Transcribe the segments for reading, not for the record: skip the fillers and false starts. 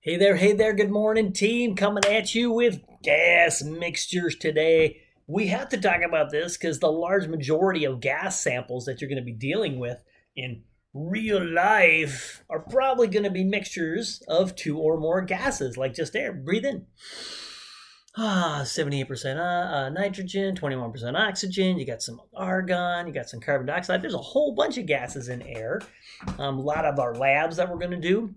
Hey there, good morning, team. Coming at you with gas mixtures today. We have to talk about this because the large majority of gas samples that you're going to be dealing with in real life are probably going to be mixtures of two or more gases, like just air. Breathe in. 78% nitrogen, 21% oxygen. You got some argon, you got some carbon dioxide. There's a whole bunch of gases in air. A lot of our labs that we're going to do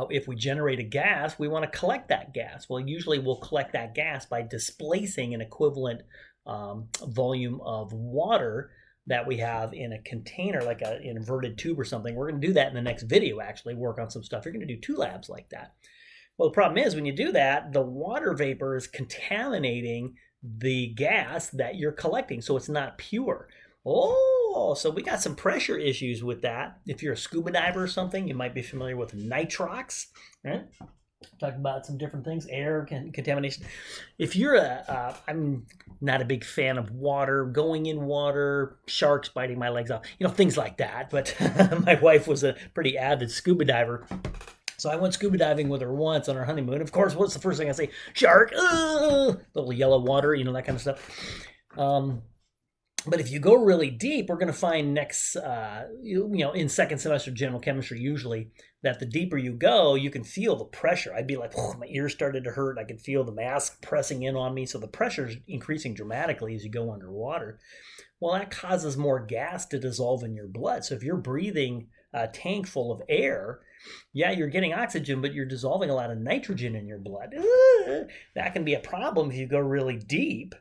if we generate a gas, we want to collect that gas. Well, usually we'll collect that gas by displacing an equivalent volume of water that we have in a container, like an inverted tube or something. We're going to do that in the next video, actually, work on some stuff. You're going to do two labs like that. Well, the problem is when you do that, the water vapor is contaminating the gas that you're collecting, so it's not pure. Oh, so we got some pressure issues with that. If you're a scuba diver or something, you might be familiar with nitrox, right? Talk about some different things, air contamination. If you're I'm not a big fan of water, going in water, sharks biting my legs off, things like that. But my wife was a pretty avid scuba diver. So I went scuba diving with her once on our honeymoon. Of course, what's the first thing I say? Shark, little yellow water, that kind of stuff. But if you go really deep, we're going to find next, in second semester general chemistry, usually, that the deeper you go, you can feel the pressure. I'd be like, oh, my ears started to hurt. I could feel the mask pressing in on me. So the pressure is increasing dramatically as you go underwater. Well, that causes more gas to dissolve in your blood. So if you're breathing a tank full of air, yeah, you're getting oxygen, but you're dissolving a lot of nitrogen in your blood. That can be a problem if you go really deep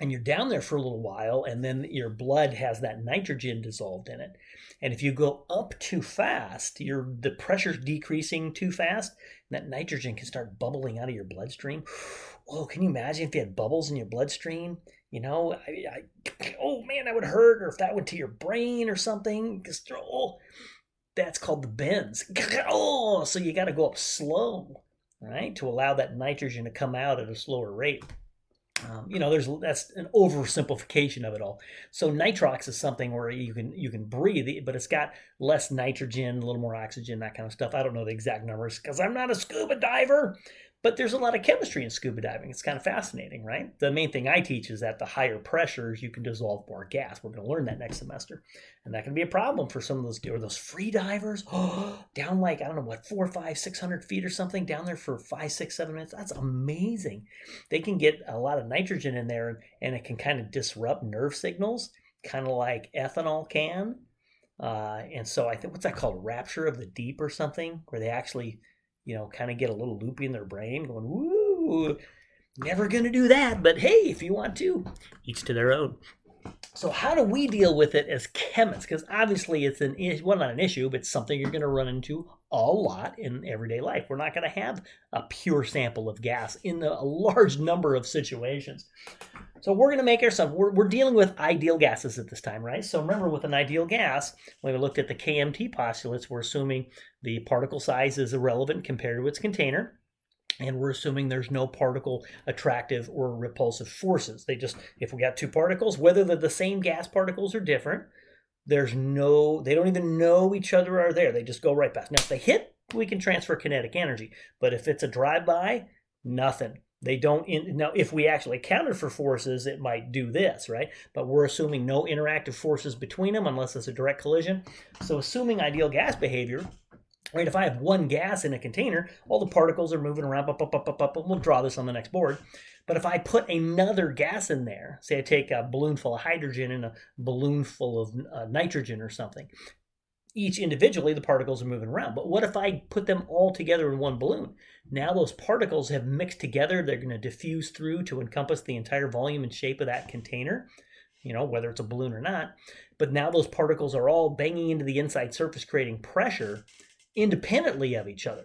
and you're down there for a little while, and then your blood has that nitrogen dissolved in it. And if you go up too fast, the pressure's decreasing too fast, and that nitrogen can start bubbling out of your bloodstream. Oh, can you imagine if you had bubbles in your bloodstream? Oh man, that would hurt. Or if that went to your brain or something, that's called the bends. Oh, so you got to go up slow, right, to allow that nitrogen to come out at a slower rate. That's an oversimplification of it all. So nitrox is something where you can breathe, but it's got less nitrogen, a little more oxygen, that kind of stuff. I don't know the exact numbers because I'm not a scuba diver, but there's a lot of chemistry in scuba diving. It's kind of fascinating, right? The main thing I teach is that the higher pressures you can dissolve more gas. We're going to learn that next semester, and that can be a problem for some of those free divers. Down like, I don't know what, 400, 500, 600 feet or something, down there for 5, 6, 7 minutes. That's amazing. They can get a lot of nitrogen in there, and it can kind of disrupt nerve signals, kind of like ethanol can. And so I think, what's that called? Rapture of the deep or something, where they actually, kind of get a little loopy in their brain going, woo, never going to do that. But hey, if you want to, each to their own. So how do we deal with it as chemists? Because obviously it's not an issue, but it's something you're going to run into a lot in everyday life. We're not going to have a pure sample of gas in a large number of situations. So we're going to make ourselves, we're dealing with ideal gases at this time, right? So remember, with an ideal gas, when we looked at the KMT postulates, we're assuming the particle size is irrelevant compared to its container. And we're assuming there's no particle attractive or repulsive forces. If we got two particles, whether they're the same gas particles or different, they don't even know each other are there. They just go right past. Now, if they hit, we can transfer kinetic energy. But if it's a drive-by, nothing. They don't. Now, if we actually accounted for forces, it might do this, right? But we're assuming no interactive forces between them unless it's a direct collision. So assuming ideal gas behavior, right, if I have one gas in a container, all the particles are moving around, up, and we'll draw this on the next board. But if I put another gas in there, say I take a balloon full of hydrogen and a balloon full of nitrogen or something, each individually the particles are moving around. But what if I put them all together in one balloon? Now those particles have mixed together. They're going to diffuse through to encompass the entire volume and shape of that container, whether it's a balloon or not. But now those particles are all banging into the inside surface, creating pressure independently of each other,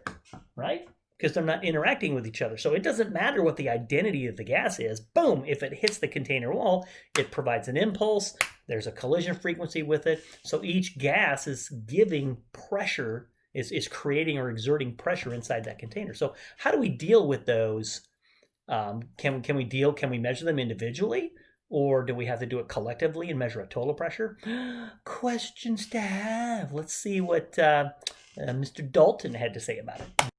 right? Because they're not interacting with each other. So it doesn't matter what the identity of the gas is. Boom, if it hits the container wall, it provides an impulse. There's a collision frequency with it. So each gas is giving pressure, is creating or exerting pressure inside that container. So how do we deal with those? Can we measure them individually? Or do we have to do it collectively and measure a total pressure? Questions to have. Let's see what Mr. Dalton had to say about it.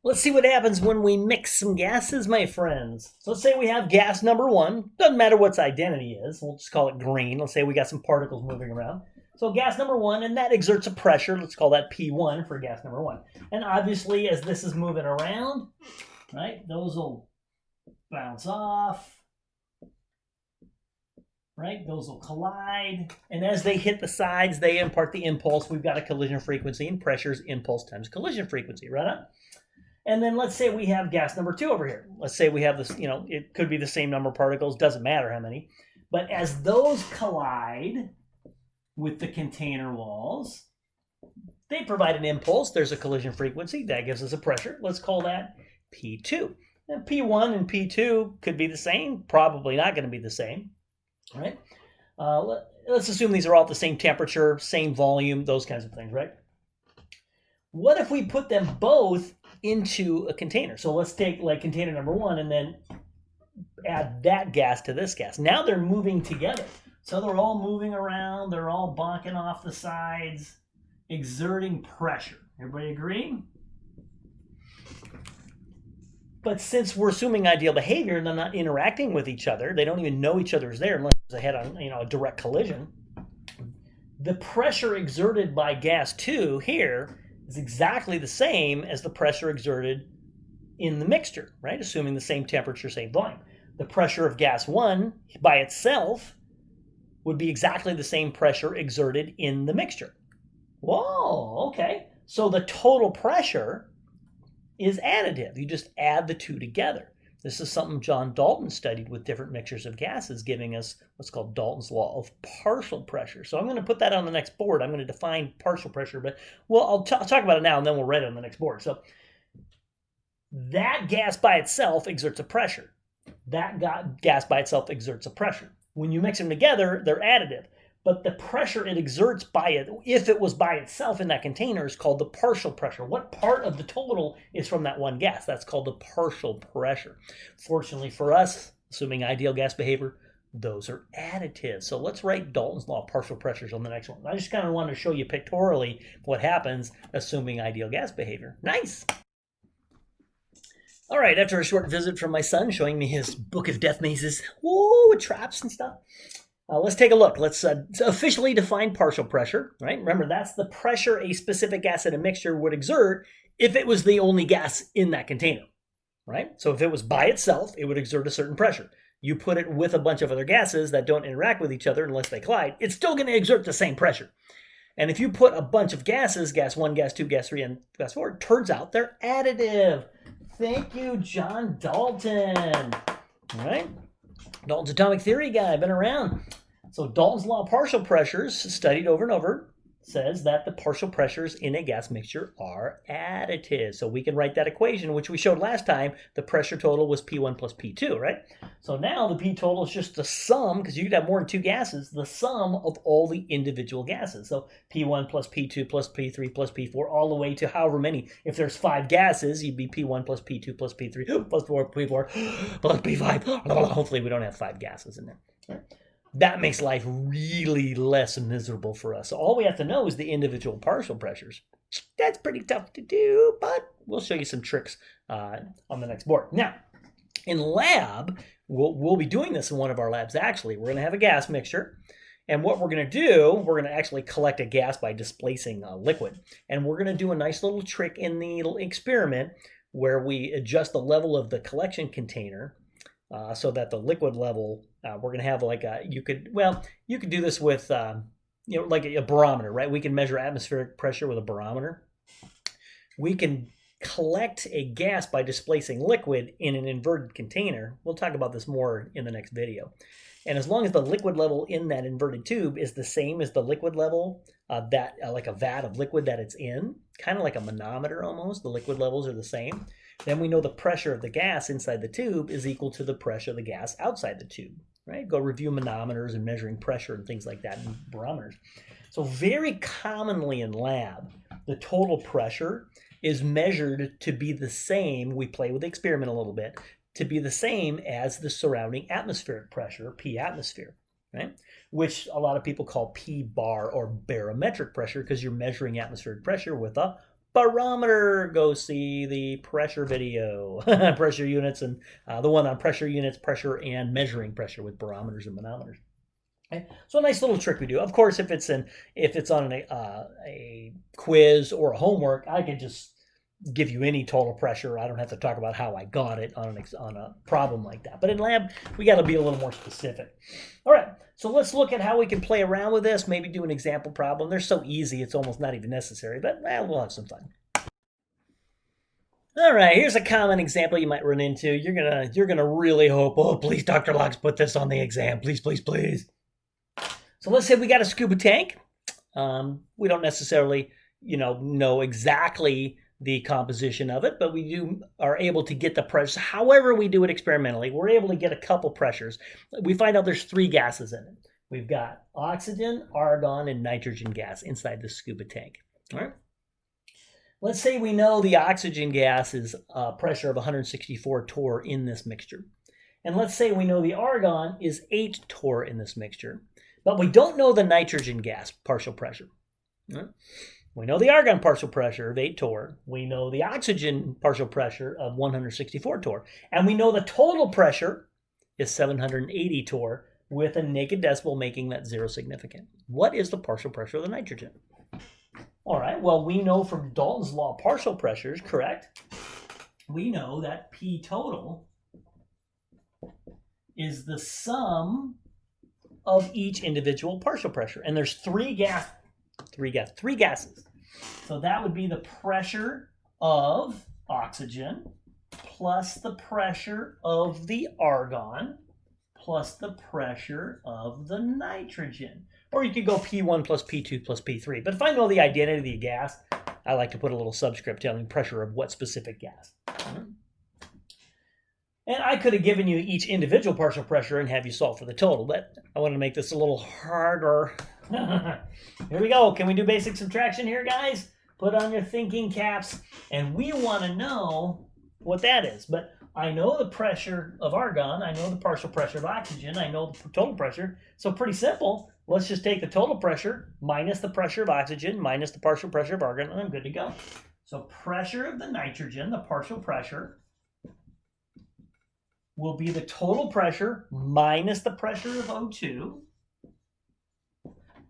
Let's see what happens when we mix some gases, my friends. So let's say we have gas number one. Doesn't matter what its identity is. We'll just call it green. Let's say we got some particles moving around. So gas number one, and that exerts a pressure. Let's call that P1 for gas number one. And obviously, as this is moving around, right, those will bounce off. Right, those will collide. And as they hit the sides, they impart the impulse. We've got a collision frequency, and pressure is impulse times collision frequency, right on? And then let's say we have gas number two over here. Let's say we have this, it could be the same number of particles, doesn't matter how many. But as those collide with the container walls, they provide an impulse. There's a collision frequency. That gives us a pressure. Let's call that P2. And P1 and P2 could be the same. Probably not going to be the same. All right? Let's assume these are all at the same temperature, same volume, those kinds of things, right? What if we put them both into a container? So let's take like container number one and then add that gas to this gas. Now they're moving together. So they're all moving around. They're all bonking off the sides, exerting pressure. Everybody agree? But since we're assuming ideal behavior and they're not interacting with each other, they don't even know each other is there unless they had a direct collision. The pressure exerted by gas 2 here is exactly the same as the pressure exerted in the mixture, right? Assuming the same temperature, same volume. The pressure of gas 1 by itself would be exactly the same pressure exerted in the mixture. Whoa, okay. So the total pressure is additive. You just add the two together. This is something John Dalton studied with different mixtures of gases, giving us what's called Dalton's Law of partial pressure. So I'm going to put that on the next board. I'm going to define partial pressure, but I'll talk about it now, and then we'll write it on the next board. So that gas by itself exerts a pressure. That gas by itself exerts a pressure. When you mix them together, they're additive. But the pressure it exerts by it, if it was by itself in that container, is called the partial pressure. What part of the total is from that one gas? That's called the partial pressure. Fortunately for us, assuming ideal gas behavior, those are additive. So let's write Dalton's Law of partial pressures on the next one. I just kind of wanted to show you pictorially what happens assuming ideal gas behavior. Nice. All right, after a short visit from my son showing me his book of death mazes, with traps and stuff, let's take a look. Let's officially define partial pressure, right? Remember, that's the pressure a specific gas in a mixture would exert if it was the only gas in that container, right? So if it was by itself, it would exert a certain pressure. You put it with a bunch of other gases that don't interact with each other unless they collide, it's still going to exert the same pressure. And if you put a bunch of gases, gas 1, gas 2, gas 3, and gas 4, it turns out they're additive. Thank you, John Dalton. All right? Dalton's atomic theory guy, been around. So Dalton's law of partial pressures, studied over and over, says that the partial pressures in a gas mixture are additive. So we can write that equation, which we showed last time. The pressure total was P1 plus P2, right? So now the P total is just the sum, because you could have more than two gases, the sum of all the individual gases. So P1 plus P2 plus P3 plus P4, all the way to however many. If there's 5 gases, you'd be P1 plus P2 plus P3 plus P4 plus P5. Hopefully we don't have 5 gases in there. Right? That makes life really less miserable for us. So all we have to know is the individual partial pressures. That's pretty tough to do, but we'll show you some tricks on the next board. Now, in lab, we'll be doing this in one of our labs, actually. We're going to have a gas mixture. And what we're going to do, we're going to actually collect a gas by displacing a liquid. And we're going to do a nice little trick in the experiment where we adjust the level of the collection container so that the liquid level, we're going to have like you could do this with, like a barometer, right? We can measure atmospheric pressure with a barometer. We can collect a gas by displacing liquid in an inverted container. We'll talk about this more in the next video. And as long as the liquid level in that inverted tube is the same as the liquid level like a vat of liquid that it's in, kind of like a manometer almost, the liquid levels are the same, then we know the pressure of the gas inside the tube is equal to the pressure of the gas outside the tube, right? Go review manometers and measuring pressure and things like that, and barometers. So very commonly in lab, the total pressure is measured to be the same, we play with the experiment a little bit, to be the same as the surrounding atmospheric pressure, P atmosphere, right? Which a lot of people call P bar or barometric pressure because you're measuring atmospheric pressure with a barometer, go see the pressure video, pressure units, and the one on pressure units, pressure, and measuring pressure with barometers and manometers. Okay. So a nice little trick we do. Of course, if it's on a quiz or a homework, I can just give you any total pressure. I don't have to talk about how I got it on a problem like that. But in lab, we got to be a little more specific. All right, so let's look at how we can play around with this. Maybe do an example problem. They're so easy, it's almost not even necessary, but we'll have some fun. All right, here's a common example you might run into. You're gonna really hope, oh, please, Dr. Locks, put this on the exam, please, please, please. So let's say we got a scuba tank. We don't necessarily, know exactly the composition of it, but we are able to get the pressure. However we do it experimentally, we're able to get a couple pressures. We find out there's 3 gases in it. We've got oxygen, argon, and nitrogen gas inside the scuba tank. All right. Let's say we know the oxygen gas is a pressure of 164 torr in this mixture. And let's say we know the argon is 8 torr in this mixture, but we don't know the nitrogen gas partial pressure. All right. We know the argon partial pressure of 8 torr. We know the oxygen partial pressure of 164 torr. And we know the total pressure is 780 torr with a naked decimal making that 0 significant. What is the partial pressure of the nitrogen? All right, well, we know from Dalton's Law partial pressures, correct? We know that P total is the sum of each individual partial pressure. And there's 3 gases. So that would be the pressure of oxygen plus the pressure of the argon plus the pressure of the nitrogen. Or you could go P1 plus P2 plus P3. But if I know the identity of the gas, I like to put a little subscript telling pressure of what specific gas. And I could have given you each individual partial pressure and have you solve for the total, but I want to make this a little harder. Here we go. Can we do basic subtraction here, guys? Put on your thinking caps. And we want to know what that is. But I know the pressure of argon. I know the partial pressure of oxygen. I know the total pressure. So pretty simple. Let's just take the total pressure minus the pressure of oxygen minus the partial pressure of argon, and I'm good to go. So pressure of the nitrogen, the partial pressure, will be the total pressure minus the pressure of O2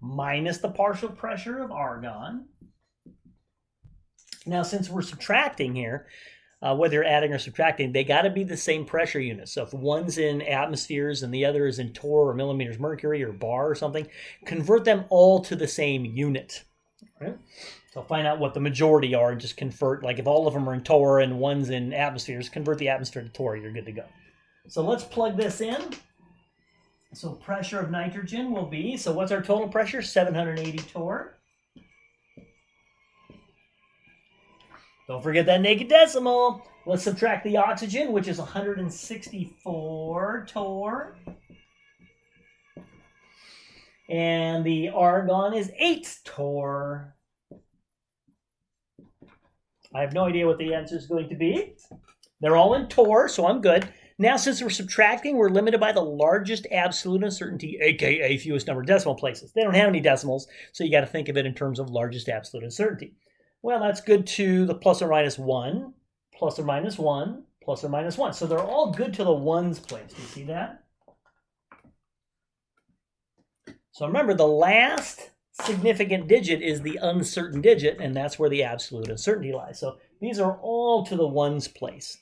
minus the partial pressure of argon. Now, since we're subtracting here, whether you're adding or subtracting, they got to be the same pressure unit. So if one's in atmospheres and the other is in torr or millimeters mercury or bar or something, convert them all to the same unit. Right? So find out what the majority are and just convert, like if all of them are in torr and one's in atmospheres, convert the atmosphere to torr, you're good to go. So let's plug this in. So pressure of nitrogen will be, so what's our total pressure? 780 torr. Don't forget that naked decimal. Let's subtract the oxygen, which is 164 torr. And the argon is 8 torr. I have no idea what the answer is going to be. They're all in torr, so I'm good. Now, since we're subtracting, we're limited by the largest absolute uncertainty, aka fewest number of decimal places. They don't have any decimals, so you got to think of it in terms of largest absolute uncertainty. Well, that's good to the plus or minus 1, plus or minus 1, plus or minus 1. So they're all good to the ones place. Do you see that? So remember, the last significant digit is the uncertain digit, and that's where the absolute uncertainty lies. So these are all to the ones place.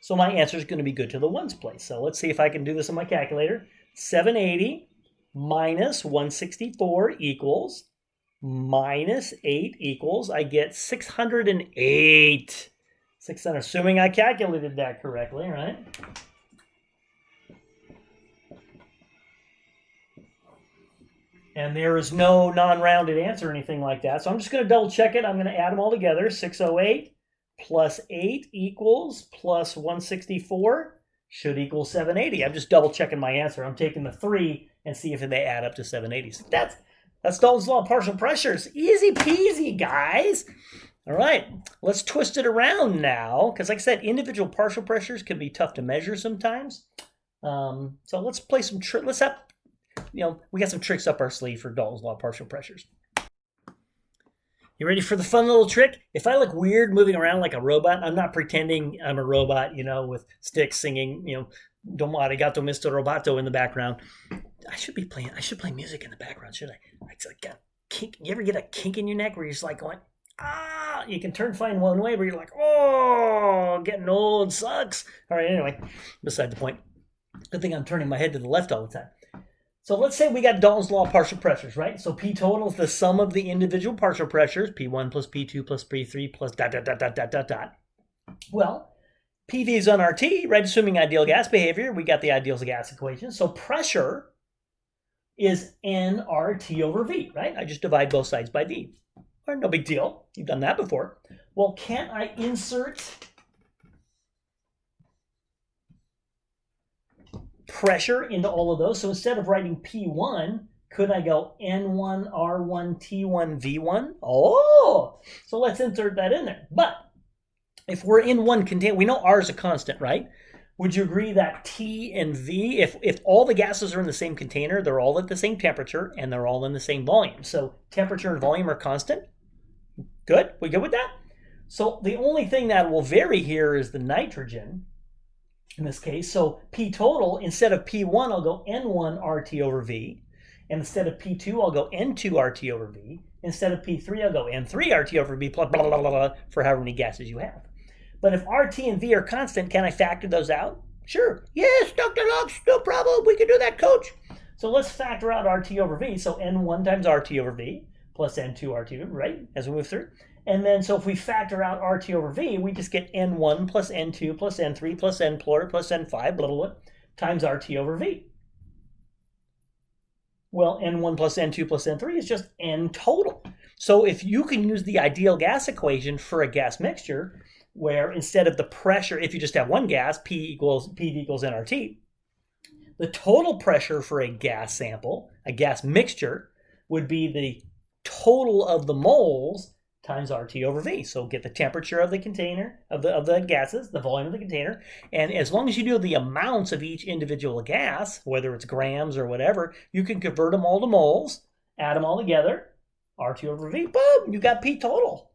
So my answer is going to be good to the ones place. So let's see if I can do this on my calculator. 780 minus 164 equals minus 8 equals, I get 608. 600, assuming I calculated that correctly, right? And there is no non-rounded answer or anything like that. So I'm just going to double check it. I'm going to add them all together. 608 plus 8 equals plus 164 should equal 780. I'm just double checking my answer. I'm taking the 3 and see if they add up to 780. So that's Dalton's Law of partial pressures. Easy peasy, guys. All right, let's twist it around now, because like I said, individual partial pressures can be tough to measure sometimes. So let's play some tricks. We got some tricks up our sleeve for Dalton's Law of partial pressures. You ready for the fun little trick? If I look weird moving around like a robot, I'm not pretending I'm a robot, with sticks singing, Domo arigato, Mr. Roboto in the background. I should play music in the background, should I? It's like a kink. You ever get a kink in your neck where you're just like going, ah? You can turn fine one way, but you're like, oh, getting old sucks. All right, anyway, beside the point. Good thing I'm turning my head to the left all the time. So let's say we got Dalton's Law partial pressures, right? So P total is the sum of the individual partial pressures, P1 plus P2 plus P3 plus ... Well, PV is on RT, right? Assuming ideal gas behavior, we got the ideal gas equation. So pressure is nRT over V, right? I just divide both sides by V. Or no big deal. You've done that before. Well, can't I insert pressure into all of those? So instead of writing P1, could I go N1, R1, T1, V1? Oh, so let's insert that in there. But if we're in one container, we know R is a constant, right? Would you agree that T and V, if all the gases are in the same container, they're all at the same temperature and they're all in the same volume. So temperature and volume are constant. Good? We good with that? So the only thing that will vary here is the nitrogen in this case. So P total, instead of P1, I'll go N1 RT over V. And instead of P2, I'll go N2 RT over V. Instead of P3, I'll go N3 RT over V, blah, blah, blah, blah, blah, for however many gases you have. But if RT and V are constant, can I factor those out? Sure. Yes, Dr. Lux, no problem. We can do that, coach. So let's factor out RT over V. So N1 times RT over V plus N2 RT over V, right, as we move through. And then, so if we factor out RT over V, we just get N1 plus N2 plus N3 plus N4 plus N5, blah, blah, blah, times RT over V. Well, N1 plus N2 plus N3 is just N total. So if you can use the ideal gas equation for a gas mixture, where instead of the pressure, if you just have one gas, PV equals nRT, the total pressure for a gas sample, a gas mixture, would be the total of the moles times RT over V. So get the temperature of the container, of the gases, the volume of the container, and as long as you know the amounts of each individual gas, whether it's grams or whatever, you can convert them all to moles, add them all together, RT over V, boom, you got P total.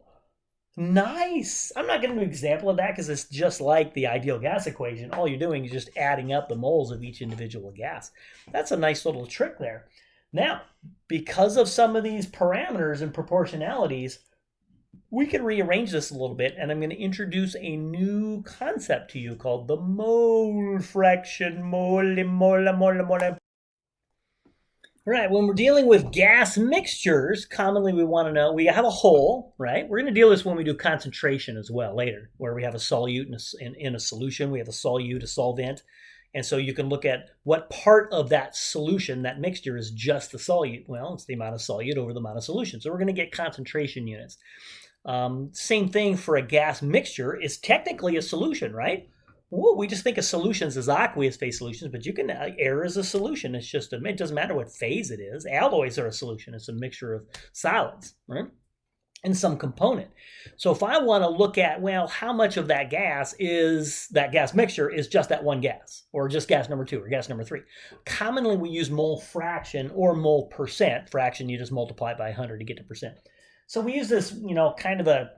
Nice. I'm not going to do an example of that because it's just like the ideal gas equation. All you're doing is just adding up the moles of each individual gas. That's a nice little trick there. Now, because of some of these parameters and proportionalities, we can rearrange this a little bit, and I'm going to introduce a new concept to you called the mole fraction. Mole. All right, when we're dealing with gas mixtures, commonly we want to know, we have a whole, right? We're going to deal with this when we do concentration as well later, where we have a solute in a solution. We have a solute, a solvent. And so you can look at what part of that solution, that mixture, is just the solute. Well, it's the amount of solute over the amount of solution. So we're going to get concentration units. Same thing for a gas mixture is technically a solution, right? Well, we just think of solutions as aqueous phase solutions, but you can, air is a solution. It's just, it doesn't matter what phase it is. Alloys are a solution. It's a mixture of solids, right? And some component. So if I want to look at, well, how much of that gas mixture is just that one gas, or just gas number 2 or gas number 3. Commonly we use mole fraction or mole percent. Fraction, you just multiply it by 100 to get to percent. So we use this, kind of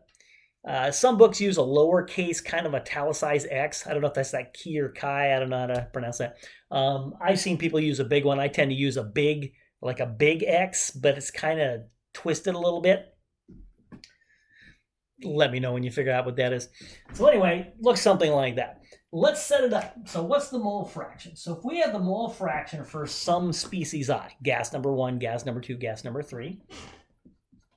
some books use a lowercase kind of italicized X. I don't know if that's like Ki or Chi. I don't know how to pronounce that. I've seen people use a big one. I tend to use a big X, but it's kind of twisted a little bit. Let me know when you figure out what that is. So anyway, looks something like that. Let's set it up. So what's the mole fraction? So if we have the mole fraction for some species I, gas number 1, gas number 2, gas number 3,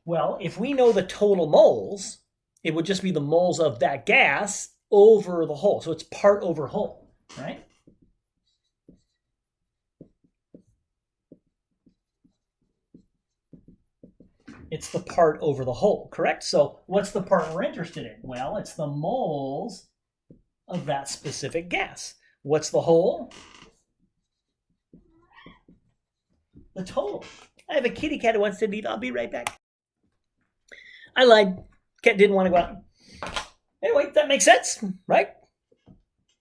well, if we know the total moles, it would just be the moles of that gas over the whole. So it's part over whole, right? It's the part over the whole, correct? So what's the part we're interested in? Well, it's the moles of that specific gas. What's the whole? The total. I have a kitty cat who wants to leave. I'll be right back. I lied. Cat didn't want to go out. Anyway, that makes sense, right?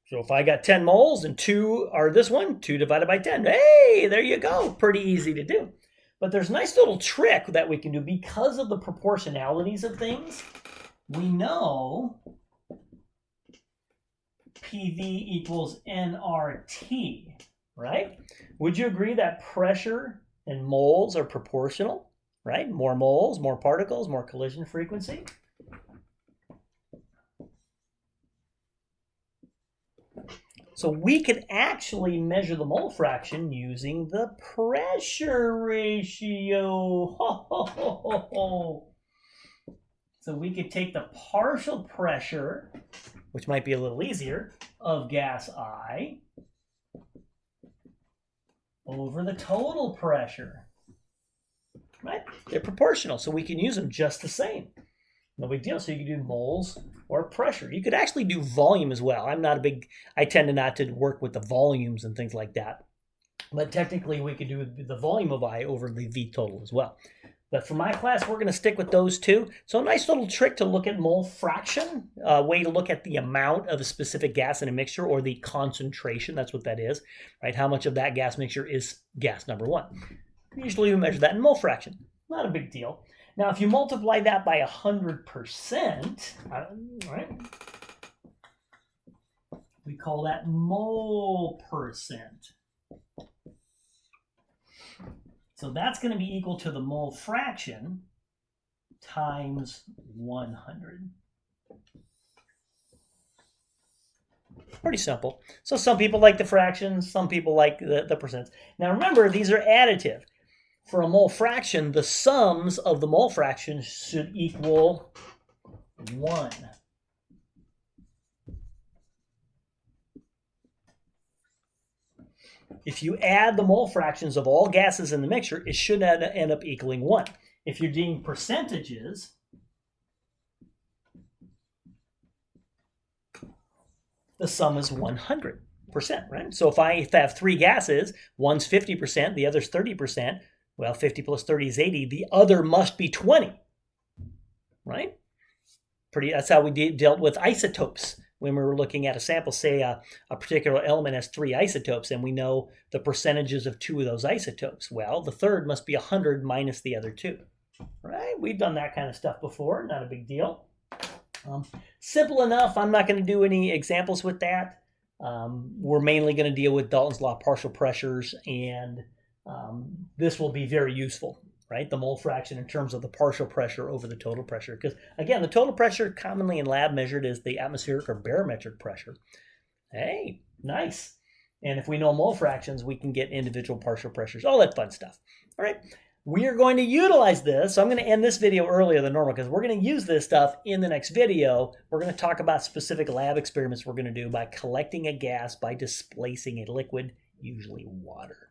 So if I got 10 moles and 2 are this one, 2 divided by 10. Hey, there you go. Pretty easy to do. But there's a nice little trick that we can do because of the proportionalities of things. We know PV equals nRT, right? Would you agree that pressure and moles are proportional, right? More moles, more particles, more collision frequency. So we could actually measure the mole fraction using the pressure ratio. Ho, ho, ho, ho, ho. So we could take the partial pressure, which might be a little easier, of gas I over the total pressure, right? They're proportional, so we can use them just the same. No big deal. So you can do moles or pressure. You could actually do volume as well. I tend not to work with the volumes and things like that. But technically we could do the volume of I over the V total as well. But for my class, we're going to stick with those two. So a nice little trick to look at mole fraction, a way to look at the amount of a specific gas in a mixture, or the concentration. That's what that is, right? How much of that gas mixture is gas number one. Usually we measure that in mole fraction. Not a big deal. Now, if you multiply that by 100%, right? We call that mole percent. So that's going to be equal to the mole fraction times 100. Pretty simple. So some people like the fractions, some people like the percents. Now remember, these are additive. For a mole fraction, the sums of the mole fractions should equal 1. If you add the mole fractions of all gases in the mixture, it should end up equaling 1. If you're doing percentages, the sum is 100%, right? So if I have 3 gases, one's 50%, the other's 30%, well, 50 plus 30 is 80. The other must be 20, right? That's how we dealt with isotopes when we were looking at a sample. Say a particular element has 3 isotopes, and we know the percentages of 2 of those isotopes. Well, the third must be 100 minus the other 2, right? We've done that kind of stuff before. Not a big deal. Simple enough. I'm not going to do any examples with that. We're mainly going to deal with Dalton's Law partial pressures, and this will be very useful, right? The mole fraction in terms of the partial pressure over the total pressure. Because, again, the total pressure commonly in lab measured is the atmospheric or barometric pressure. Hey, nice. And if we know mole fractions, we can get individual partial pressures, all that fun stuff. All right, we are going to utilize this. So I'm going to end this video earlier than normal because we're going to use this stuff in the next video. We're going to talk about specific lab experiments we're going to do by collecting a gas by displacing a liquid, usually water.